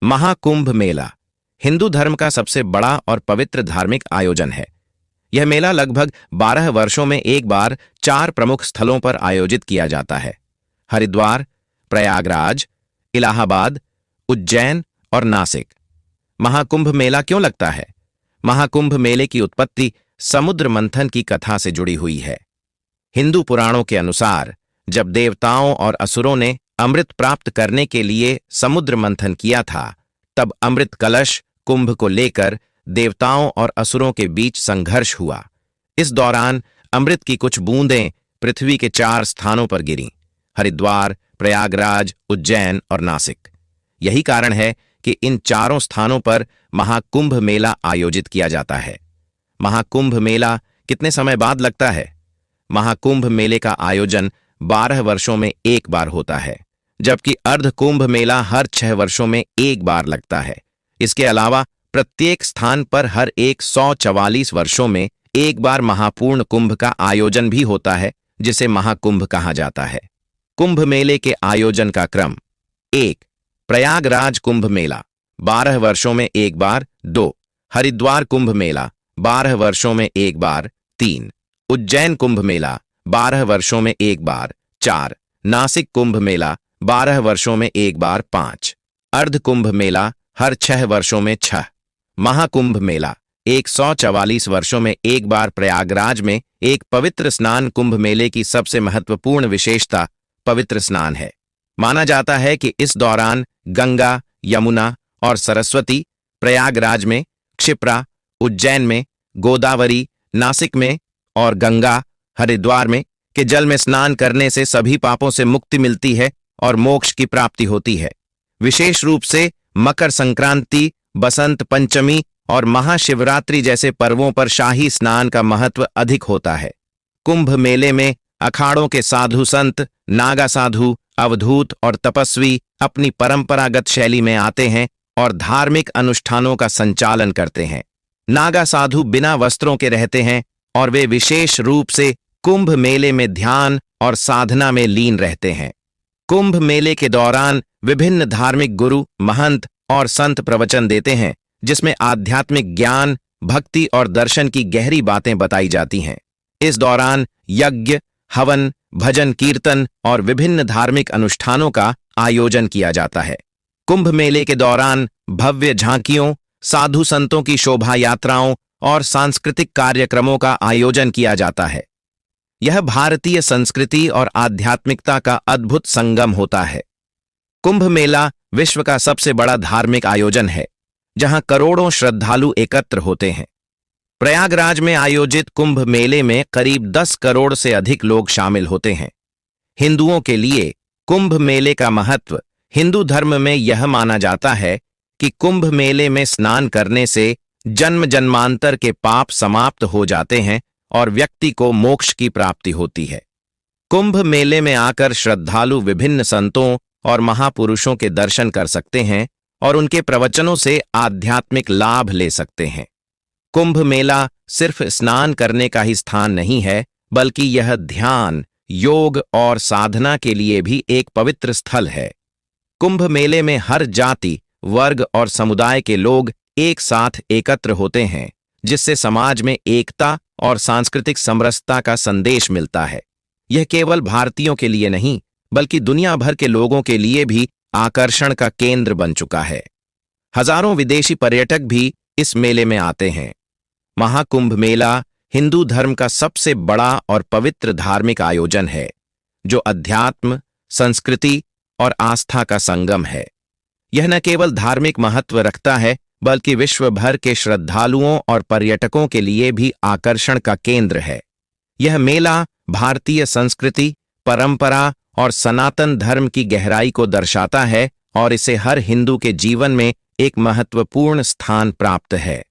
महाकुंभ मेला हिंदू धर्म का सबसे बड़ा और पवित्र धार्मिक आयोजन है। यह मेला लगभग 12 वर्षों में एक बार 4 प्रमुख स्थलों पर आयोजित किया जाता है: हरिद्वार, प्रयागराज, इलाहाबाद, उज्जैन और नासिक। महाकुंभ मेला क्यों लगता है? महाकुंभ मेले की उत्पत्ति समुद्र मंथन की कथा से जुड़ी हुई है। हिंदू पुराणों के अनुसार जब देवताओं और असुरों ने अमृत प्राप्त करने के लिए समुद्र मंथन किया था, तब अमृत कलश कुंभ को लेकर देवताओं और असुरों के बीच संघर्ष हुआ। इस दौरान अमृत की कुछ बूंदें पृथ्वी के 4 स्थानों पर गिरीं: हरिद्वार, प्रयागराज, उज्जैन और नासिक। यही कारण है कि इन चारों स्थानों पर महाकुंभ मेला आयोजित किया जाता है। महाकुंभ मेला कितने समय बाद लगता है? महाकुंभ मेले का आयोजन 12 वर्षों में एक बार होता है, जबकि अर्धकुंभ मेला हर 6 वर्षों में एक बार लगता है। इसके अलावा प्रत्येक स्थान पर हर 144 वर्षों में एक बार महापूर्ण कुंभ का आयोजन भी होता है, जिसे महाकुंभ कहा जाता है। कुंभ मेले के आयोजन का क्रम: 1. प्रयागराज कुंभ मेला 12 वर्षों में एक बार। 2. हरिद्वार कुंभ मेला 12 वर्षों में एक बार। 3. उज्जैन कुंभ मेला 12 वर्षों में एक बार। 4. नासिक कुंभ मेला 12 वर्षों में एक बार। 5. अर्ध कुंभ मेला हर 6 वर्षों में। 6. महाकुंभ मेला 144 वर्षों में एक बार। प्रयागराज में एक पवित्र स्नान कुंभ मेले की सबसे महत्वपूर्ण विशेषता पवित्र स्नान है। माना जाता है कि इस दौरान गंगा, यमुना और सरस्वती, प्रयागराज में क्षिप्रा, उज्जैन में गोदावरी, नासिक में और गंगा, हरिद्वार में के जल में स्नान करने से सभी पापों से मुक्ति मिलती है और मोक्ष की प्राप्ति होती है। विशेष रूप से मकर संक्रांति, बसंत पंचमी और महाशिवरात्रि जैसे पर्वों पर शाही स्नान का महत्व अधिक होता है। कुंभ मेले में अखाड़ों के साधु संत, नागा साधु, अवधूत और तपस्वी अपनी परंपरागत शैली में आते हैं और धार्मिक अनुष्ठानों का संचालन करते हैं। नागा साधु बिना वस्त्रों के रहते हैं और वे विशेष रूप से कुंभ मेले में ध्यान और साधना में लीन रहते हैं। कुंभ मेले के दौरान विभिन्न धार्मिक गुरु, महंत और संत प्रवचन देते हैं, जिसमें आध्यात्मिक ज्ञान, भक्ति और दर्शन की गहरी बातें बताई जाती हैं। इस दौरान यज्ञ, हवन, भजन कीर्तन और विभिन्न धार्मिक अनुष्ठानों का आयोजन किया जाता है। कुंभ मेले के दौरान भव्य झांकियों, साधु संतों की शोभा यात्राओं और सांस्कृतिक कार्यक्रमों का आयोजन किया जाता है। यह भारतीय संस्कृति और आध्यात्मिकता का अद्भुत संगम होता है। कुंभ मेला विश्व का सबसे बड़ा धार्मिक आयोजन है, जहां करोड़ों श्रद्धालु एकत्र होते हैं। प्रयागराज में आयोजित कुंभ मेले में करीब 10 करोड़ से अधिक लोग शामिल होते हैं। हिंदुओं के लिए कुंभ मेले का महत्व: हिंदू धर्म में यह माना जाता है कि कुंभ मेले में स्नान करने से जन्म जन्मांतर के पाप समाप्त हो जाते हैं और व्यक्ति को मोक्ष की प्राप्ति होती है। कुंभ मेले में आकर श्रद्धालु विभिन्न संतों और महापुरुषों के दर्शन कर सकते हैं और उनके प्रवचनों से आध्यात्मिक लाभ ले सकते हैं। कुंभ मेला सिर्फ स्नान करने का ही स्थान नहीं है, बल्कि यह ध्यान, योग और साधना के लिए भी एक पवित्र स्थल है। कुंभ मेले में हर जाति, वर्ग और समुदाय के लोग एक साथ एकत्र होते हैं, जिससे समाज में एकता और सांस्कृतिक समरसता का संदेश मिलता है। यह केवल भारतीयों के लिए नहीं, बल्कि दुनिया भर के लोगों के लिए भी आकर्षण का केंद्र बन चुका है। हजारों विदेशी पर्यटक भी इस मेले में आते हैं। महाकुंभ मेला हिंदू धर्म का सबसे बड़ा और पवित्र धार्मिक आयोजन है, जो अध्यात्म, संस्कृति और आस्था का संगम है। यह न केवल धार्मिक महत्व रखता है, बल्कि विश्व भर के श्रद्धालुओं और पर्यटकों के लिए भी आकर्षण का केंद्र है। यह मेला भारतीय संस्कृति, परंपरा और सनातन धर्म की गहराई को दर्शाता है और इसे हर हिंदू के जीवन में एक महत्वपूर्ण स्थान प्राप्त है।